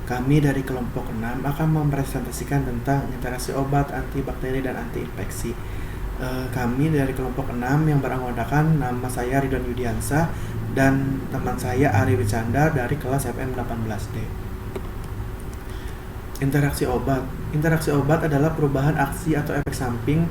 Kami dari kelompok 6 akan mempresentasikan tentang interaksi obat antibakteri dan anti-infeksi. Kami dari kelompok 6 yang beranggotakan nama saya Ridwan Yudiansa dan teman saya Ari Wicanda dari kelas FM 18D. Interaksi obat. Interaksi obat adalah perubahan aksi atau efek samping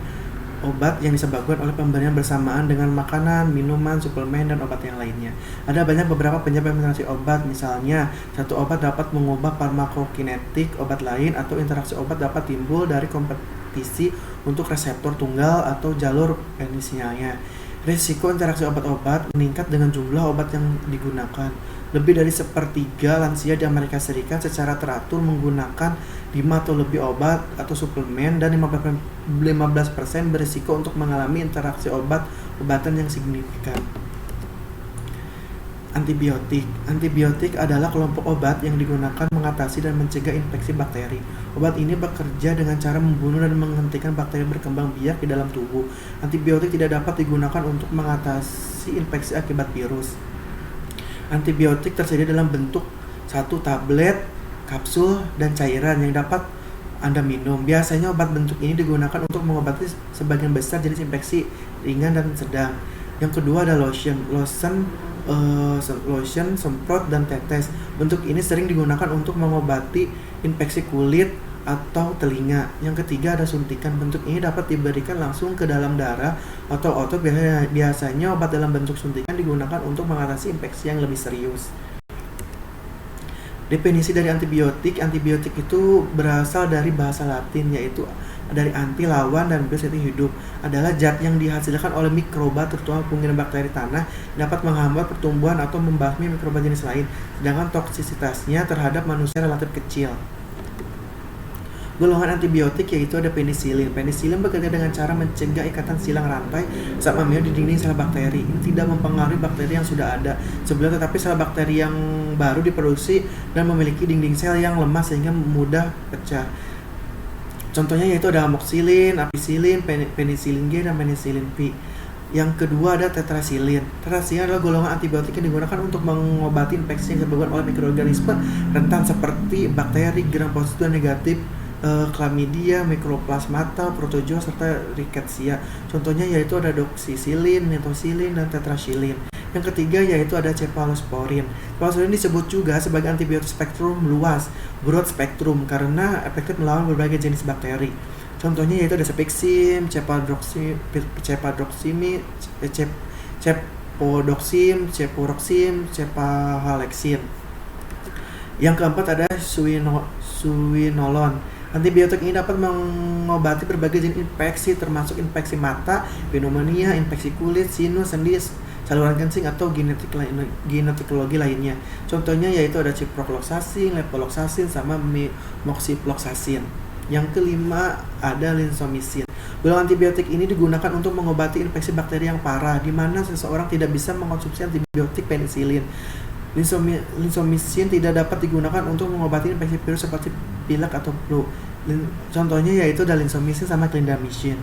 obat yang disebabkan oleh pemberian bersamaan dengan makanan, minuman, suplemen, dan obat yang lainnya. Ada beberapa penyebab interaksi obat, misalnya satu obat dapat mengubah farmakokinetik obat lain, atau interaksi obat dapat timbul dari kompetisi untuk reseptor tunggal atau jalur penisilnya. Risiko interaksi obat-obat meningkat dengan jumlah obat yang digunakan. Lebih dari sepertiga lansia di Amerika Serikat secara teratur menggunakan 5 atau lebih obat atau suplemen, dan 15% berisiko untuk mengalami interaksi obat-obatan yang signifikan. Antibiotik. Antibiotik adalah kelompok obat yang digunakan mengatasi dan mencegah infeksi bakteri. Obat ini bekerja dengan cara membunuh dan menghentikan bakteri berkembang biak di dalam tubuh. Antibiotik tidak dapat digunakan untuk mengatasi infeksi akibat virus. Antibiotik tersedia dalam bentuk 1 tablet, kapsul, dan cairan yang dapat Anda minum. Biasanya obat bentuk ini digunakan untuk mengobati sebagian besar jenis infeksi ringan dan sedang. Yang kedua ada lotion, semprot, dan tetes. Bentuk ini sering digunakan untuk mengobati infeksi kulit atau telinga. Yang ketiga ada suntikan. Bentuk ini dapat diberikan langsung ke dalam darah atau otot. Biasanya obat dalam bentuk suntikan digunakan untuk mengatasi infeksi yang lebih serius. Definisi dari antibiotik. Antibiotik itu berasal dari bahasa Latin, yaitu dari anti, lawan, dan bios yaitu hidup. Adalah zat yang dihasilkan oleh mikroba, terutama fungi dan bakteri tanah, dapat menghambat pertumbuhan atau membasmi mikroba jenis lain, sedangkan toksisitasnya terhadap manusia relatif kecil. Golongan antibiotik yaitu ada penisilin. Penisilin bekerja dengan cara mencegah ikatan silang rantai zat amino di dinding sel bakteri. Ini tidak mempengaruhi bakteri yang sudah ada sebelumnya, tetapi sel bakteri yang baru diproduksi dan memiliki dinding sel yang lemah sehingga mudah pecah. Contohnya yaitu ada amoxicillin, ampicillin, penicillin G, dan penicillin V. Yang kedua ada tetrasilin. Tetrasilin adalah golongan antibiotik yang digunakan untuk mengobati infeksi yang disebabkan oleh mikroorganisme rentan seperti bakteri gram-positif dan negatif, Chlamydia, Mycoplasmata, Protozoa, serta Rickettsia. Contohnya yaitu ada doxycycline, nitosilin, dan tetrasilin. Yang ketiga yaitu ada cephalosporin. Cephalosporin disebut juga sebagai antibiotik spektrum luas, broad spectrum, karena efektif melawan berbagai jenis bakteri. Contohnya yaitu ada cefixim, cepodoxim, cephalosporin. Yang keempat ada suinolon. Antibiotik ini dapat mengobati berbagai jenis infeksi, termasuk infeksi mata, pneumonia, infeksi kulit, sinus, sendi, saluran kencing, atau ginekologi lainnya. Contohnya yaitu ada ciprofloxacin, levofloxacin, sama moxifloxacin. Yang kelima ada linsomycin. Golongan antibiotik ini digunakan untuk mengobati infeksi bakteri yang parah, di mana seseorang tidak bisa mengkonsumsi antibiotik penisilin. Linsomycin tidak dapat digunakan untuk mengobati infeksi virus seperti pilek atau flu. Contohnya yaitu ada linsomycin sama clindamycin.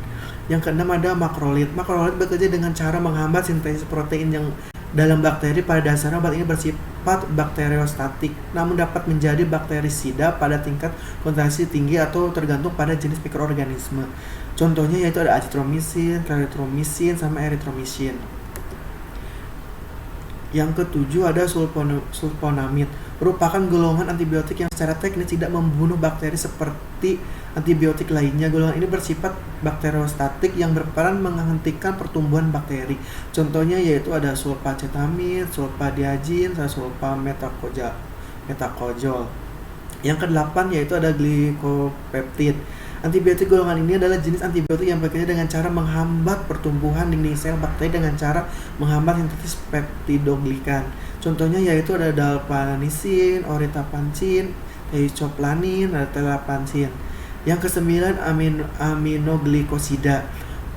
Yang keenam ada makrolid. Makrolid bekerja dengan cara menghambat sintesis protein yang dalam bakteri. Pada dasarnya obat ini bersifat bakteriostatik, namun dapat menjadi bakterisida pada tingkat konsentrasi tinggi atau tergantung pada jenis mikroorganisme. Contohnya yaitu ada azitromycin, clarithromycin, sama erythromycin. Yang ketujuh ada sulfonamid, merupakan golongan antibiotik yang secara teknis tidak membunuh bakteri seperti antibiotik lainnya. Golongan ini bersifat bakteriostatik yang berperan menghentikan pertumbuhan bakteri. Contohnya yaitu ada sulfacetamid, sulfadiazin, dan sulfametacozol. Yang kedelapan yaitu ada glikopeptid. Antibiotik golongan ini adalah jenis antibiotik yang bekerja dengan cara menghambat pertumbuhan dinding sel bakteri dengan cara menghambat sintesis peptidoglikan. Contohnya yaitu ada dalpanicin, oritapancin, teicoplanin, dan telapancin. Yang kesembilan aminoglikosida,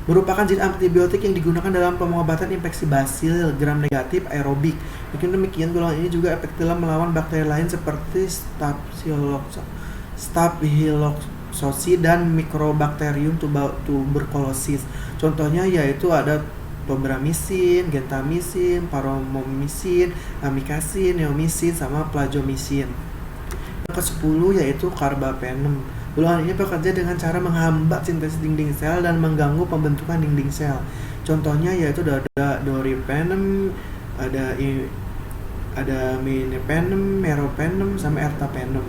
merupakan jenis antibiotik yang digunakan dalam pengobatan infeksi basil gram negatif aerobik. Mungkin demikian, golongan ini juga efektif dalam melawan bakteri lain seperti Staphylococcus dan Mycobacterium tuberculosis. Contohnya yaitu ada tobramycin, gentamicin, paromomycin, amikacin, neomycin, sama plazomicin. Yang ke-10 yaitu carbapenem. Gulungan ini bekerja dengan cara menghambat sintesis dinding sel dan mengganggu pembentukan dinding sel. Contohnya yaitu ada doripenem, ada imipenem, meropenem, sama ertapenem.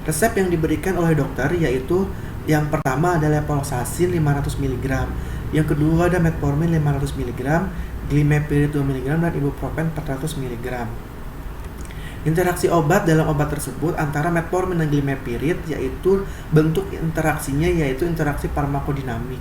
Resep yang diberikan oleh dokter yaitu yang pertama ada levofloxacin 500 mg, yang kedua ada metformin 500 mg, glimepiride 2 mg, dan ibuprofen 400 mg. Interaksi obat dalam obat tersebut antara metformin dan glimepiride yaitu bentuk interaksinya yaitu interaksi farmakodinamik.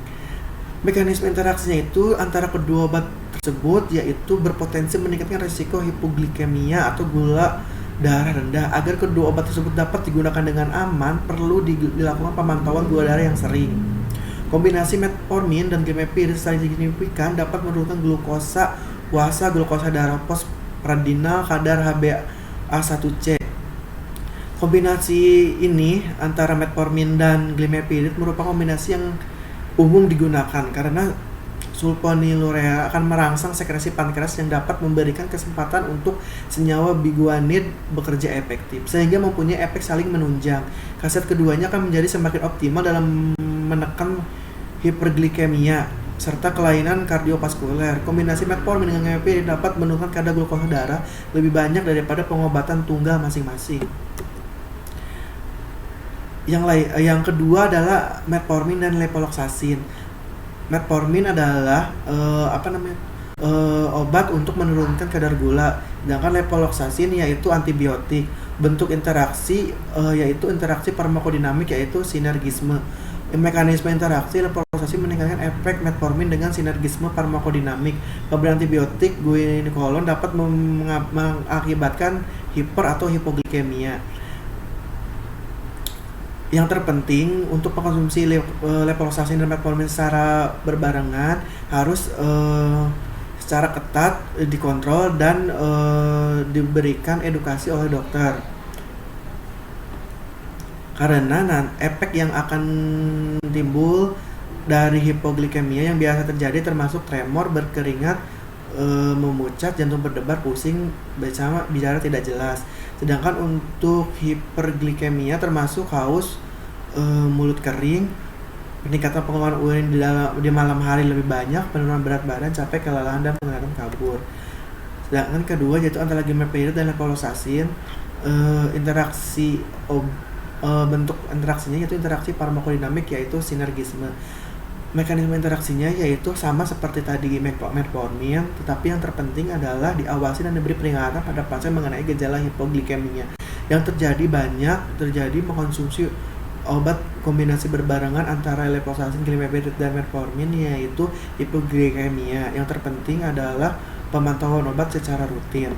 Mekanisme interaksinya itu antara kedua obat tersebut yaitu berpotensi meningkatkan risiko hipoglikemia atau gula darah rendah. Agar kedua obat tersebut dapat digunakan dengan aman, perlu dilakukan pemantauan gula darah yang sering. Kombinasi metformin dan glimepiride secara signifikan dapat menurunkan glukosa puasa, glukosa darah postprandial, kadar HbA1c. Kombinasi ini antara metformin dan glimepiride merupakan kombinasi yang umum digunakan karena sulfonylurea akan merangsang sekresi pankreas yang dapat memberikan kesempatan untuk senyawa biguanid bekerja efektif sehingga mempunyai efek saling menunjang. Khasiat keduanya akan menjadi semakin optimal dalam menekan hiperglikemia serta kelainan kardiovaskuler. Kombinasi metformin dengan glimepiride dapat menurunkan kadar glukosa darah lebih banyak daripada pengobatan tunggal masing-masing. Yang kedua adalah metformin dan levofloxacin. Metformin adalah obat untuk menurunkan kadar gula, sedangkan levofloxacin yaitu antibiotik. Bentuk interaksi yaitu interaksi farmakodinamik yaitu sinergisme. Mekanisme interaksi levofloxacin meningkatkan efek metformin dengan sinergisme farmakodinamik. Pemberian antibiotik guaiacolon dapat mengakibatkan hiper atau hipoglikemia. Yang terpenting untuk mengkonsumsi levofloxacin dan metformin secara berbarengan harus secara ketat dikontrol dan diberikan edukasi oleh dokter. Karena efek yang akan timbul dari hipoglikemia yang biasa terjadi termasuk tremor, berkeringat, memucat, jantung berdebar, pusing, bicara tidak jelas. Sedangkan untuk hiperglikemia termasuk haus, mulut kering, peningkatan pengeluaran urin di malam hari lebih banyak, penurunan berat badan, capek, kelelahan, dan penglihatan kabur. Sedangkan kedua yaitu antara glimepiride dan levofloxacin, bentuk interaksinya yaitu interaksi farmakodinamik yaitu sinergisme. Mekanisme interaksinya yaitu sama seperti tadi metformin, tetapi yang terpenting adalah diawasi dan diberi peringatan pada pasien mengenai gejala hipoglikemia. Yang terjadi mengkonsumsi obat kombinasi berbarengan antara levofloxacin, glimepiride, dan metformin yaitu hipoglikemia. Yang terpenting adalah pemantauan obat secara rutin.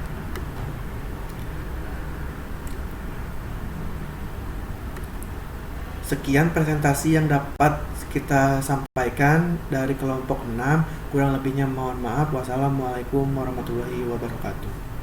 Sekian presentasi yang dapat kita sampaikan dari kelompok 6. Kurang lebihnya mohon maaf. Wassalamualaikum warahmatullahi wabarakatuh.